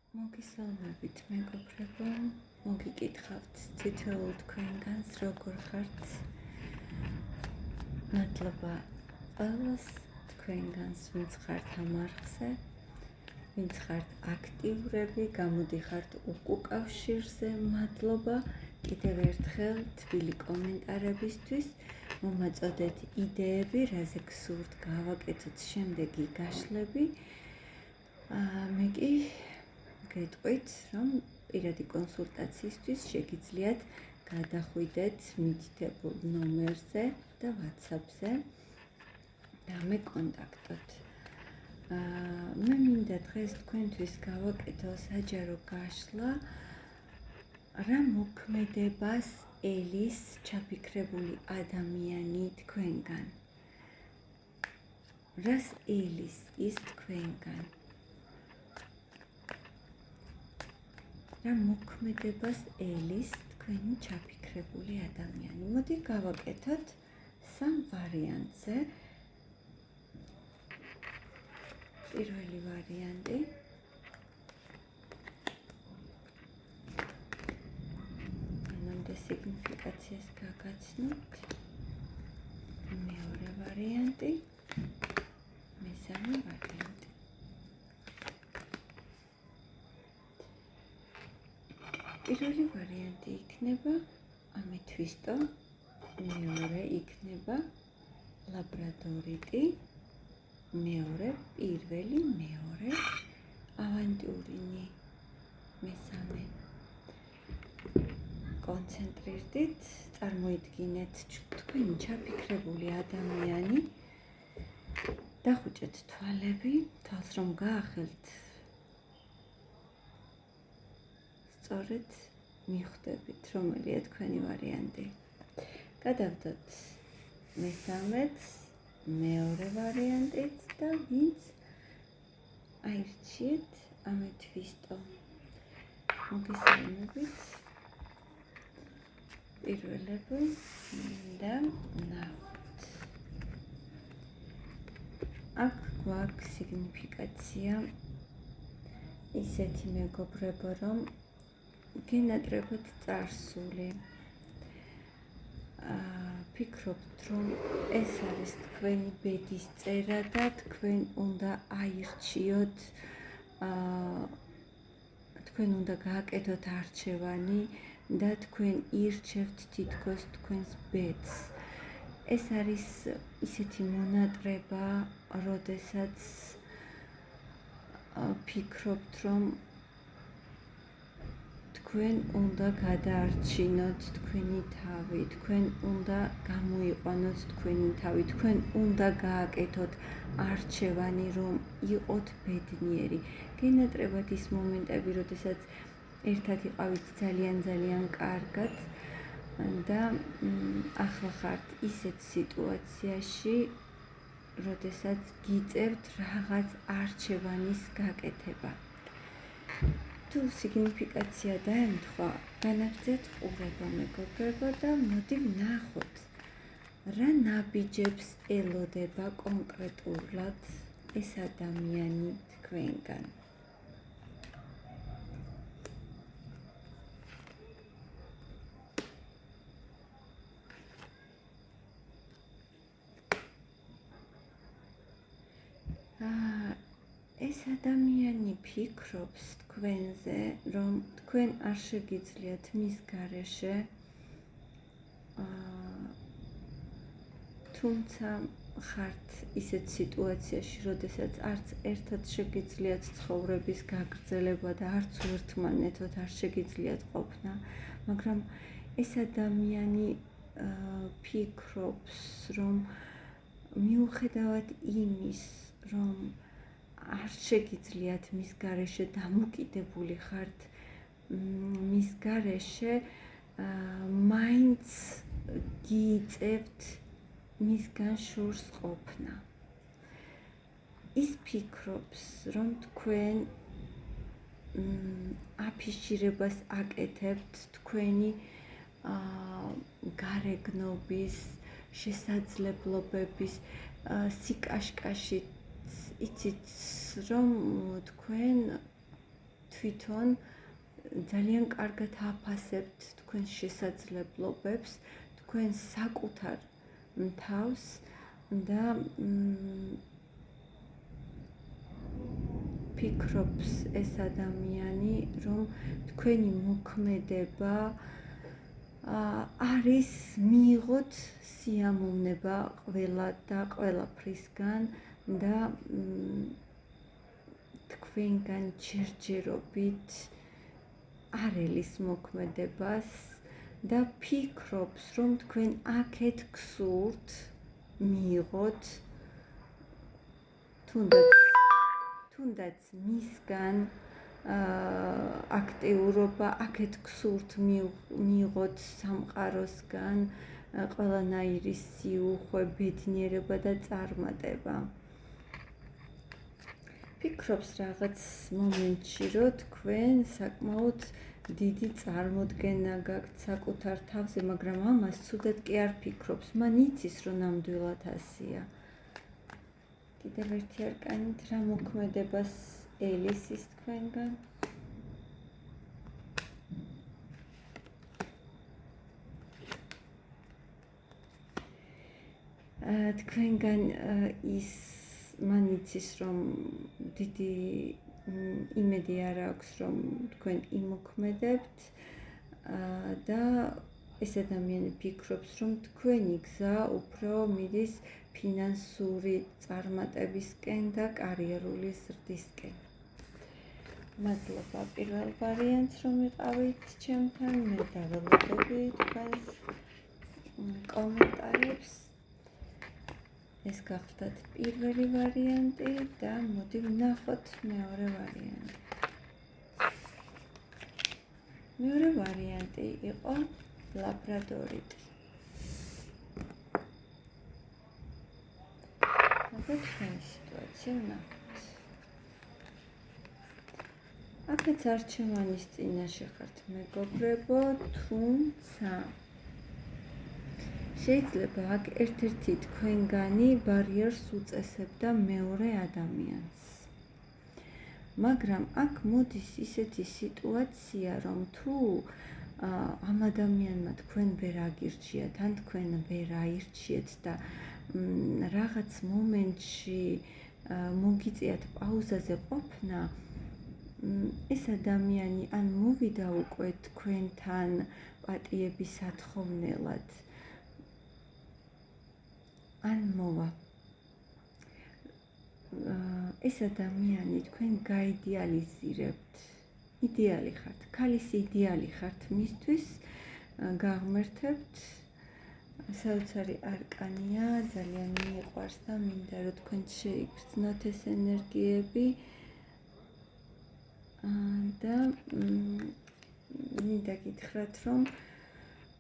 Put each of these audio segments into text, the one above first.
მოგესალმებით მეგობრებო, მოგიკითხავთ თითოეულ თქვენგანს როგორ ხართ. მადლობა ყველას თქვენგანს, ვინც ხართ ამ არხზე, ვინც ხართ აქტიურები, გამოდიხართ უკავშირზე, მადლობა კიდევ ერთხელ თბილი კომენტარებისთვის. მომაწოდეთ იდეები, რაზე გსურთ გავაკეთოთ შემდეგი გაშლები. მე კი გეტყვით, რომ პირადი კონსულტაციისთვის შეგიძლიათ გადახვიდეთ მითითებულ ნომერზე და WhatsApp-ზე და მე კონტაქტოთ. მე მინდა დღეს თქვენთვის გავაკეთო საჯარო გაშლა, რა მოქმედებას ელის ჩაფიქრებული ადამიანი თქვენგან. რას ელის ის თქვენგან? რა მოქმედებას ელის თქვენი ჩაფიქრებული ადამიანი. მოდი გავაკეთოთ სამ ვარიანტზე. პირველი ვარიანტი. მანამდე სიგნიფიკაციას გაგაცნობთ. მეორე ვარიანტი. მესამე ვარიანტი. პირველი ვარიანტი იქნება ამეთვისტო, მეორე იქნება ლაბრადორიტი, პირველი, მეორე ავანტიურინი, მესამე. კონცენტრირდით, წარმოიდგინეთ თქვენი ჩაფიქრებული ადამიანი, დახუჭეთ თვალები, თვალს რომ გაახელთ, სწორედ მიხვდებით, რომელია თქვენი ვარიანტი. გადავდოთ მესამეც, მეორე ვარიანტიც და ვინც აირჩიეთ ამეთვისტო. მოგესალმებით. პირველები და ნახოთ. აქ გვაქვს სიგნიფიკაცია ისეთი მეგობრებო, რომ გენატრებოდ წარსული. ფიქრობთ, რომ ეს არის თქვენი ბედის წერა და თქვენ უნდა აირჩიოთ, თქვენ უნდა გააკეთოთ არჩევანი და თქვენ ირჩევთ თითქოს თქვენს ბედს. ეს არის ისეთი მონატრება, როდესაც ფიქრობთ, რომ თქვენ უნდა გადაარჩინოთ თქვენი თავი, თქვენ უნდა გამოიყვანოთ თქვენი თავი, თქვენ უნდა გააკეთოთ არჩევანი, რომ იყოთ ბედნიერი. გენატრებად ის მომენტები, როდესაც ერთად იყავით ძალიან კარგად და ახლა ხართ ისეთ სიტუაციაში, როდესაც გიწევთ რაღაც არჩევანის გაკეთება. თუ სიგნიფიკაცია დაემთხვა, განაგრძეთ ყურება მეგობრებო და მოდი ვნახოთ, რა ნაბიჯებს ელოდება კონკრეტულად ეს ადამიანი თქვენგან. ეს ადამიანი ფიქრობს თქვენზე, რომ თქვენ არ შეგიძლიათ მის გარეშე, თუმცა ხართ ისეთ სიტუაციაში, როდესაც არც ერთად შეგიძლიათ ცხოვრების გაგრძელება და არც ერთმანეთად არ შეგიძლიათ ყოფნა, მაგრამ ეს ადამიანი ფიქრობს, რომ მიუხედავად იმის, რომ არ შეგიძლიათ მის გარეშე დამოკიდებული ხართ მის გარეშე, მაინც გიიწევთ მისგან შორს ყოფნა. ის ფიქრობს, რომ თქვენ აფიშირებას აკეთებთ თქვენი გარეგნობის, შესაძლებლობების, სიკაშკაშით, იცით, რომ თქვენ თვითონ ძალიან კარგად აფასებთ თქვენს შესაძლებლობებს, თქვენ საკუთარ თავს და ფიქრობს ეს ადამიანი, რომ თქვენი მოქმედება არის მიიღოთ სიამოვნება ყველა და ყველაფრისგან და თქვენგან ჯერჯერობით არ ელის მოქმედებას და ფიქრობს, რომ თქვენ აქეთ გსურთ მიიღოთ თუნდაც მისგან აქტიურობა, აქეთ გსურთ მიიღოთ სამყაროსგან ყველანაირი სიუხვე, ბედნიერება და წარმატება. ფიქრობს რაღაც მომენტში, რომ თქვენ საკმაოდ დიდი წარმოდგენა გაქვთ საკუთარ თავზე, მაგრამ ამას ცუდად კი არ ფიქრობს. მან იცის, რომ ნამდვილად ასეა. კიდევ ერთი არკანით რა მოქმედებას ელის ის თქვენგან? თქვენგან ის მან იცის, რომ დიდი იმედი არ აქვს, რომ თქვენ იმოქმედებთ და ეს ადამიანი ფიქრობს, რომ თქვენი გზა უფრო მიდის ფინანსური წარმატებისკენ და კარიერული ზრდისკენ. მადლობა პირველ ვარიანტს, რომ იყავით ჩემთან, მე დაველოდები თქვენს კომენტარებს. ეს გახლდათ პირველი ვარიანტი და მოდი ვნახოთ მეორე ვარიანტი. მეორე ვარიანტი იყო ლაბრადორიტი. აბა თქვენი სიტუაცია ვნახოთ. აქაც არჩევანის წინაშე ხართ მეგობრებო, თუმცა შეიძლება აქ ერთ-ერთი თქვენგანი ბარიერს უწესებდა მეორე ადამიანს. მაგრამ აქ მოდის ისეთი სიტუაცია, რომ თუ ამ ადამიანმა თქვენ ვერ აგირჩიათ, ან თქვენ ვერ აირჩიეთ და რაღაც მომენტში მოგიწიათ პაუზაზე ყოფნა, ეს ადამიანი ან მოვიდა უკვე თქვენთან პატიების სათხოვნელად, ან მოვა. ეს ადამიანი თქვენ გაიდეალიზირებთ. იდეალი ხართ, ქალის იდეალი ხართ მისთვის, გაღმერთებთ. საოცარი არკანია, ძალიან მიყვარს და მინდა რომ თქვენ შეიგრძნოთ ეს ენერგიები და მინდა გითხრათ, რომ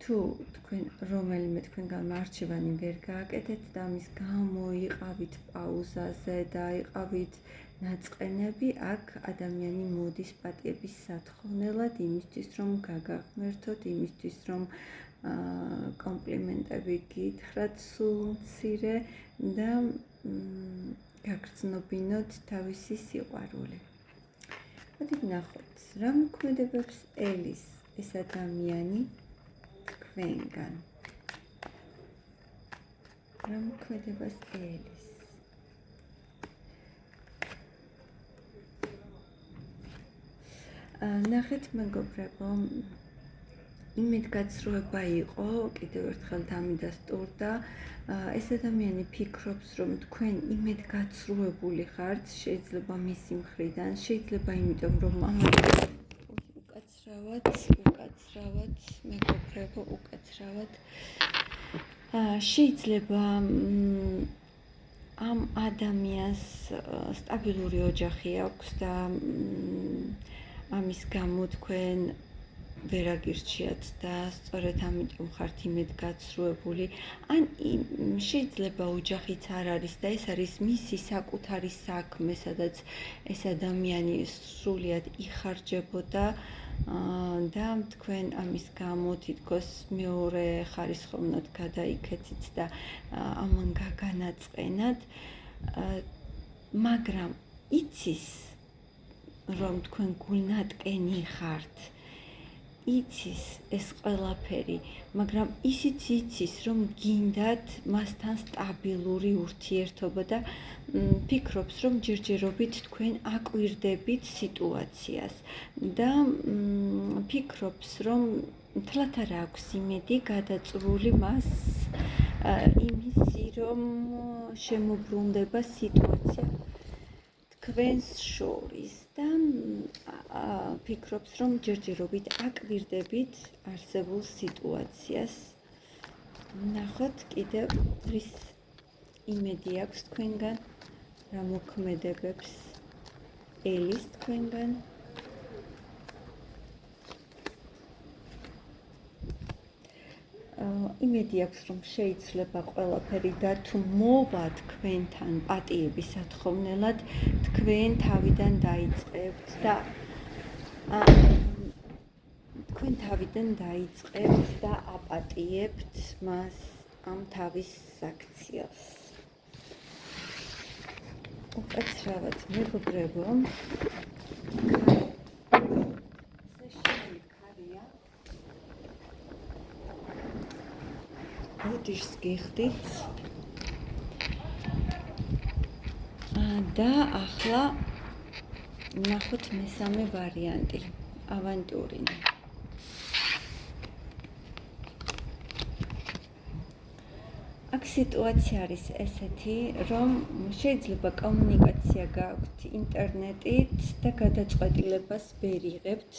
თუ თქვენ რომელიმე თქვენგან არჩევანი ვერ გააკეთეთ და ამის გამო იყავით პაუზაზე და იყავით ნაწყენები, აქ ადამიანი მოდის პატიების სათხოვნელად იმისთვის, რომ გაგაღმერთოთ, იმისთვის, რომ კომპლიმენტები გითხრათ სულ მცირე და გაგრძნობინოთ თავისი სიყვარული. მოდი ვნახოთ, რა მოქმედებებს ელის ეს ადამიანი თქვენგან. რა მოქმედებას ელის? ნახეთ მეგობრებო, იმედგაცრუება იყო, კიდევ ერთხელ დამიდასტურდა. ეს ადამიანი ფიქრობს, რომ თქვენ იმედგაცრუებული ხართ, შეიძლება მისი მხრიდან, შეიძლება იმიტომ, რომ ამას უკაცრავად, მეგობრებო, უკაცრავად. შეიძლება ამ ადამიანს სტაბილური ოჯახი აქვს და ამის გამო თქვენ ვერ აგირჩიათ და სწორედ ამიტომ ხართ იმედგაცრუებული. ან შეიძლება ოჯახიც არ არის და ეს არის მისი საკუთარი საქმე, სადაც ეს ადამიანი სრულიად იხარჯებოდა და თქვენ ამის გამო თითქოს მეორე ხარისხოვნად გადაიქეთით და ამან გაგანაწყენად, მაგრამ იცის რომ თქვენ გულნატკენი ხართ, იცის ეს ყველაფერი, მაგრამ ისიც იცის, რომ გინდათ მასთან სტაბილური ურთიერთობა და ფიქრობს, რომ ჯერჯერობით თქვენ აკვირდებით სიტუაციას და ფიქრობს, რომ მთლად არ აქვს იმედი გადაწრული მას იმისი, რომ შემოbrunდება სიტუაცია თქვენს შორის და ფიქრობს, რომ ჯერჯერობით აკვირდებით არსებულ სიტუაციას. ნახოთ კიდევ რის იმედი აქვს თქვენგან, რა მოქმედებებს ელის თქვენგან. იმედი აქვს, რომ შეიძლება ყველაფერი და თუ მოვა თქვენთან პატიების სათხოვნელად, თქვენ თავიდან დაიწყებთ და თქვენ თავიდან დაიწყებთ და აპატიებთ მას ამ თავის საქციელს. უკაცრავად მეგობრებო, ბოდიშს გიხდით და ახლა ნახოთ მესამე ვარიანტი, ავანტურინი. აქ სიტუაცია არის ესეთი, რომ შეიძლება კომუნიკაცია გაქვთ ინტერნეტით და გადაწყვეტილებას ვერ იღებთ,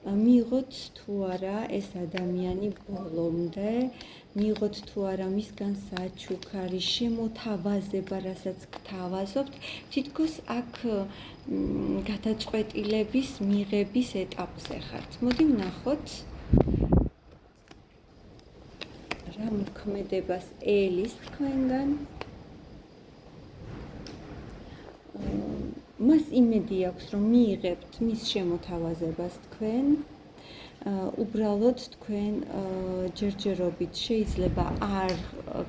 მიიღოთ თუ არა ეს ადამიანი ბოლომდე, მიიღოთ თუ არა მისგან საჩუქარი შემოთავაზება, რასაც გთავაზობთ, თითქოს აქ გადაწყვეტილების მიღების ეტაპზე ხართ. მოდი ვნახოთ რა მოქმედებას ელის თქვენგან. მას იმედი აქვს, რომ მიიღებთ მის შემოთავაზებას თქვენ. უბრალოდ თქვენ ჯერჯერობით შეიძლება არ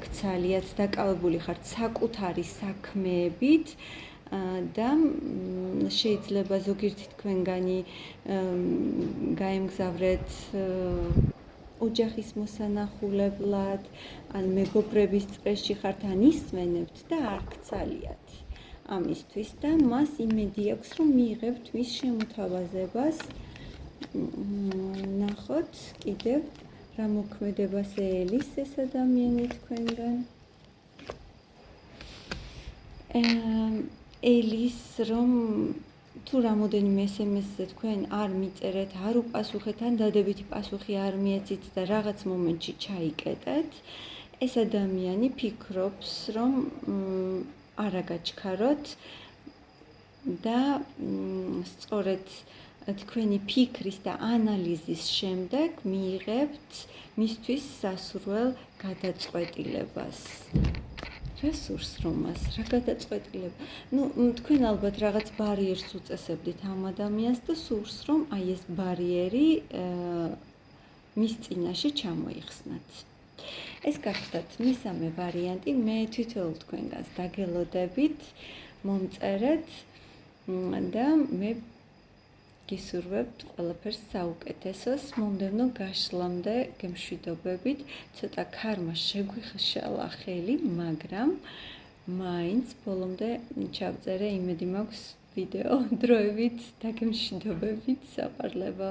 გცალიათ, დაკავებული ხართ საკუთარი საქმეებით და შეიძლება ზოგიერთი თქვენგანი გაემგზავრეთ ოჯახის მოსანახულებლად, ან მეგობრების წრეში ხართ, ან ისმენებთ და არ გცალიათ ამისთვის და მას იმედი აქვს, რომ მიიღებთ მის შემოთავაზებას. ნახოთ კიდევ რა მოქმედებას ელის ეს ადამიანი თქვენგან. ელის, რომ თუ რამოდენიმე SMS-ზე თქვენ არ მიწერეთ, არ უპასუხეთ, ან დადებითი პასუხი არ მიეცით და რაღაც მომენტში ჩაიკეტეთ, ეს ადამიანი ფიქრობს, რომ არა გაჩქაროთ და სწორედ თქვენი ფიქრის და ანალიზის შემდეგ მიიღებთ მისთვის სასურველ გადაწყვეტილებას. რა სურს რომ მას, რა გადაწყვეტილება? თქვენ ალბათ რაღაც ბარიერს უწესებდით ამ ადამიანს და სურს რომ აი ეს ბარიერი მის წინაშე ჩამოიხსნათ. ეს გახლდათ მესამე ვარიანტი, მე თვითონ თქვენგანს დაგელოდებით, მომწერეთ და მე გისურვებთ ყველაფერს საუკეთესოს, მომდევნო გაშლამდე გემშვიდობებით, ცოტა ქარმა შეგვიხშალა ხელი, მაგრამ მაინც ბოლომდე ჩავწერე, იმედი მაქვს ვიდეო დროებით დაგემშვიდობებით საყარლება.